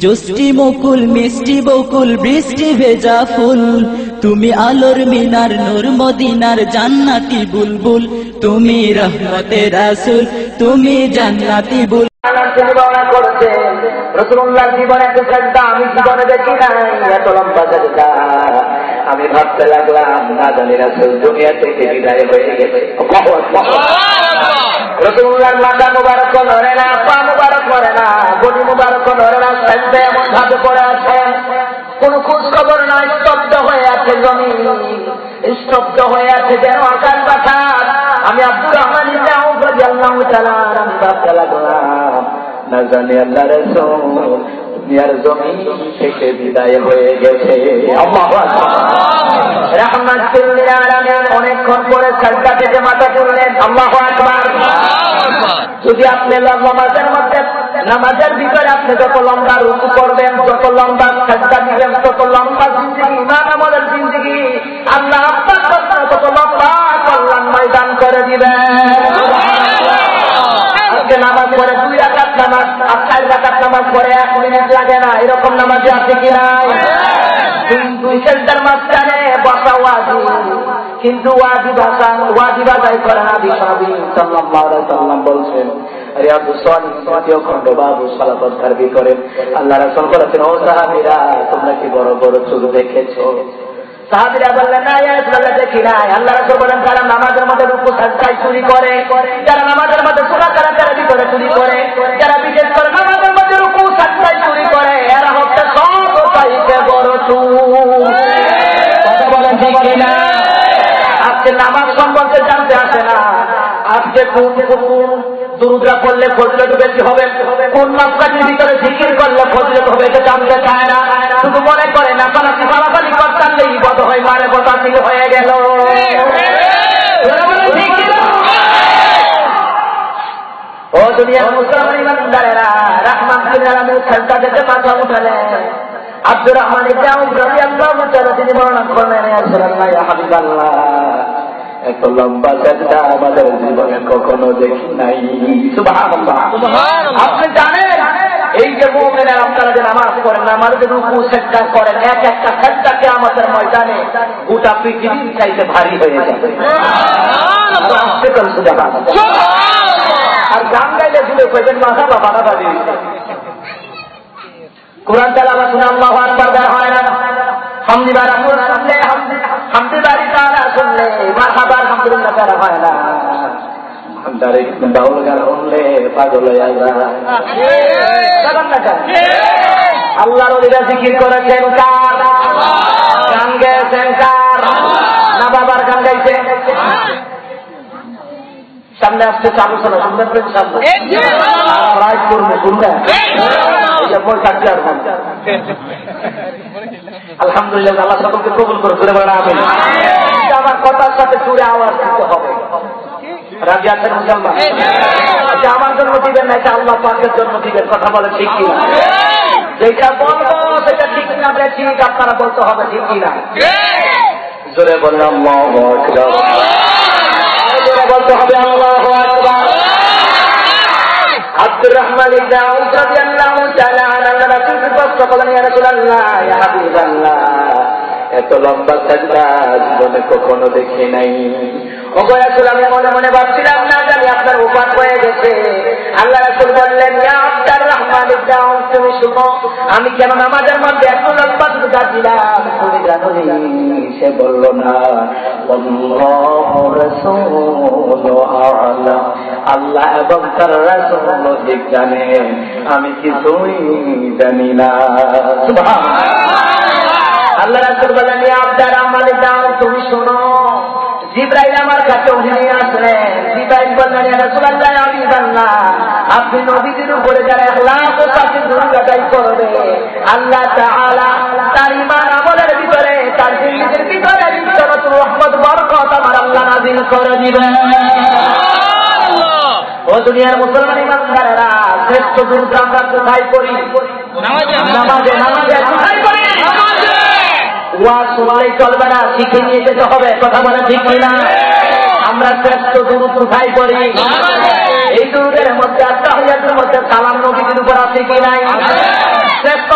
জোষ্ঠী মুকুল মিষ্টি বকুল বৃষ্টি ভেজা ফুল, তুমি আলোর মিনার নূর মদিনার জান্নাতি বুলবুল, তুমি রহমতে রাসূল, তুমি জান্নাতি বুলবুল। রাসূলুল্লাহর জীবনে এত শ্রদ্ধা আমি জীবনে দেখি নাই, এত লম্বা শ্রদ্ধা। আমি ভাবতে লাগলাম না জানি রাসূল দুনিয়া থেকে বিদায় হয়ে গেছে। রাসূলুল্লাহর মাথা মুবারক নড়ে না, পা মুবারক নড়ে না, বডি মুবারক নড়ে না, শ্রদ্ধা এমন ভাবে পড়ে আছে, কোন খোঁজ খবর নাই, স্তব্ধ হয়ে আছে জমিন, স্তব্ধ হয়ে আছে যেন আকাশ বাতাস। আমি আব্দুর রহমান ইবনে আউফ রাদিয়াল্লাহু তাআলা আমি ভাবতে লাগলাম না জানি আল্লাহ রাসূল দুনিয়ার জমিন থেকে বিদায় হয়ে গেছে। আল্লাহু আকবার। রাহমাতুল লিল আলামিন অনেকক্ষণ পরে সাজদা থেকে মাথা তুললেন। আল্লাহু আকবার। যদি আপনি নামাজের মধ্যে নামাজের ভিতরে আপনি যত লম্বা রুকু করবেন, যত লম্বা সাজদা দিবেন, তত লম্বা জিন্দেগি ইমান আমলের জিন্দেগি আল্লাহ আপনার জন্য তত লম্বা কল্যাণ ময়দান করে দিবেন। আজকে নামাজ পড়ে 2 রাকাত নামাজ আর 4 রাকাত নামাজ পড়ে 1 মিনিট লাগে না, এরকম নামাজে আছে কি নাই? দুই সেজদার মাঝখানে বসা ওয়াজিব, কিন্তু ওয়াজিব আদায় করে না। বিশ্বনবী সাল্লাল্লাহু আলাইহি ওয়াসাল্লাম বলছেন, রিয়াদুস সালিহিন দ্বিতীয় খণ্ড বাবু সালাত তারবি করেন, আল্লাহ রাসূল বলেছেন, ও সাহাবীরা তোমরা কি বড় বড় চুল দেখেছো? সাহাবীরা বললেন, না ইয়া রাসূলুল্লাহ দেখি নাই। আল্লাহ রাসূল বলেন, যারা নামাজের মধ্যে রুকু সাজদায় চুরি করে, যারা নামাজের মধ্যে সূরা কারাতের ভিতরে চুরি করে, যারা বিশেষ করে নামাজের মধ্যে রুকু সাজদায় চুরি করে, এরা হচ্ছে সব চাইতে বড় চোর। কথা বলেন ঠিক কিনা? আজকে নামাজ সম্পর্কে জানতে আসে না, আজকে কোন দুরুদরা পড়লে ফজিলত বেশি হবে, কোন মাসকাটির ভিতরে জিকির করলে ফজিলত হবে এটা জানতে চায় না, শুধু মনে করে না পালাতি পালাপালি করতে ইবাদত হয়, মারে বাতিল হয়ে গেল। ও দুনিয়ার মুসলমান ইমানদারেরা, রাহমাতুল লিল আলামিন সাজদা থেকে মাথা উঠালেন। আব্দুর রহমান ইবনে আউফ রাদিয়াল্লাহু তাআলা তিনি বর্ণনা করলেন, ইয়া রাসূলুল্লাহ ইয়া হাবিবাল্লাহ, এত লম্বা সাজদা আমাদের জীবনে কখনো দেখি নাই। সুবহানাল্লাহ। আপনি জানেন এই যে মুমিনেরা আপনারা যে নামাজ পড়েন, নামাজে রুকু সিজদা করেন, এক একটা সিজদা কিয়ামতের ময়দানে গোটা পৃথিবীর চাইতে ভারী হয়ে যাবে। সুবহানাল্লাহ। সুবহানাল্লাহ। আর গান গাইলে জুড়ে কইবেন মাথা বাবা বাড়ি। কোরআন তেলাওয়াত শুনে আল্লাহু আকবার বের হয় না, হামদি বাড়ি শুনলে হামদি বাড়ি তারা শুনলে মারহাবা আলহামদুলিল্লাহ বের হয় না, ডারে বাউল গান শুনলে পাগল হয়ে যায়। আল্লাহর ওলিরা জিকির করেছেন কার? গান গেয়েছেন কার? না বাবার গান গাইছে? সামনে আসছে আলোচনা শুনবেন সামনে প্রাইজ করবো শুনবেন। আলহামদুলিল্লাহ, আল্লাহ সকলকে কবুল করে ঘুরে বেড়া। আমি আমার কথার সাথে জুড়ে আওয়াজ দিতে হবে। রাজি আছেন মুসলমান? আমার জন্য দিবেন না, এটা আল্লাহ পাকের জন্য দিবেন। কথা বলে ঠিক কিনা? যেটা বলবো সেটা ঠিক না ঠিক আপনারা বলতে হবে ঠিক কিনা? জোরে বললাম আল্লাহু আকবার, জোরে বলতে হবে আল্লাহু আকবার। আব্দুর রহমান ইবনে আউফ রাদিয়াল্লাহু তাআলা আনহু রাসূলকে প্রশ্ন করলেন, ইয়া রাসূলুল্লাহ ইয়া হাবিবাল্লাহ, এত লম্বা সাজদা জীবনে কখনো দেখি নাই। ও গো রাসূল, আমি মনে মনে ভাবছিলাম না জানি আপনার উপাত হয়ে গেছে। আল্লাহ রাসূল বললেন, ইয়া আব্দুর রহমান ইবনে আউফ, তুমি শুনো আমি কেন নামাজের মধ্যে এত লম্বা সাজদা দিলাম, তুমি জানো নি? সে বলল, না, আল্লাহু রাসূলু আ'লাম, আল্লাহ এবং তার রাসূল ঠিক জানে, আমি কিছুই জানি না। সুবহানাল্লাহ। আল্লাহ রাসূল বলেন, ইয়া আব্দুর রহমান ইবনে আউফ, তুমি শোনো, জিবরাইল আমার কাছে ওহী নিয়ে আসলেন। জিবরাইল বললেন, ইয়া রাসূলুল্লাহ আমি জানলাম আপনি নবীদের উপরে যারা ইখলাস ও তাওহীদ আদায় করবে, আল্লাহ তাআলা তার ঈমান আমলের ভিতরে, তার জিন্দেগির ভিতরে বিশরত রহমত বরকত আমার আল্লাহ নাযিল করে দিবেন। ও দুনিয়ার মুসলমান ইমানদারেরা, শ্রেষ্ঠ দুরূদ আমরা কোথায় পড়ি? নামাজে। নামাজে কোথায় পড়ি? ওয়াজ শুনলেই চলবে না, শিখে নিয়ে যেতে হবে। কথা বলে ঠিক কিনা? আমরা শ্রেষ্ঠ দুরূদ কোথায় পড়ি? এই দুরূদের মধ্যে, তাহিয়াতের মধ্যে সালাম নবীর উপর আছে কি নাই? শ্রেষ্ঠ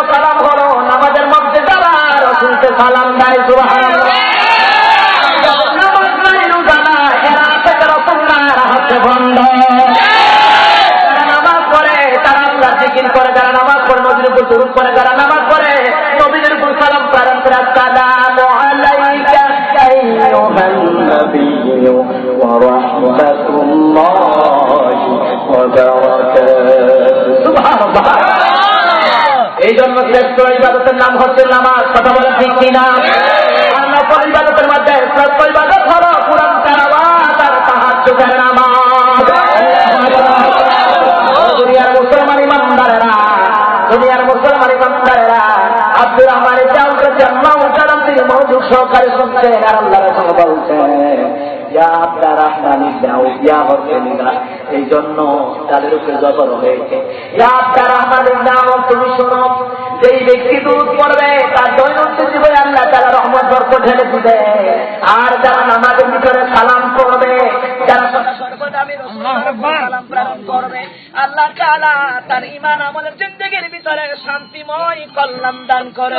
নবীর উপর দরুদ পড়ে, যারা নামাজ পড়ে নবীর উপর সালাম প্রেরণ করে, আসসালামু আলাইকা আইয়ুহান নাবিয়্যু ওয়া রাহমাতুল্লাহি ওয়া বারাকাতুহু। সুবহানাল্লাহ। এই জন্য শ্রেষ্ঠ ইবাদতের নাম হচ্ছে নামাজ। কথা বলেন ঠিক কিনা? আর নফল ইবাদতের মধ্যে শ্রেষ্ঠ ইবাদত হলো কুরআন তেলাওয়াত আর তাহাজ্জুদের নামাজ। দুনিয়ার মুসলমান ইমানদারেরা, দুনিয়ার মুসলমান ইমানদারেরা আব্দুর রহমান ইবনে আউফ রাদিয়াল্লাহু তাআলা তিনি মনোযোগ সহকারে শুনছেন আর আল্লাহ রাসূল বলছেন, ইয়া আব্দুর রহমান ইবনে আউফ ইয়া হরকেলিনা, এই জন্য তাদের উপরে জবর হয়েছে। ইয়া আব্দুর রহমান ইবনে আউফ, তুমি শোনো, যেই ব্যক্তি দুরূদ পড়বে তার দৈনন্দিন জীবনে আল্লাহ তাআলা রহমত বরকত ঢেলে দিবে। আর যারা নামাজের ভিতরে সালাম করবে, যারা সর্বদা আমি রাসূলুল্লাহ সালাম প্রেরণ করবে, আল্লাহ তাআলা তার ঈমান আমলের জিন্দেগীর ভিতরে শান্তিময় কল্যাণ দান করে।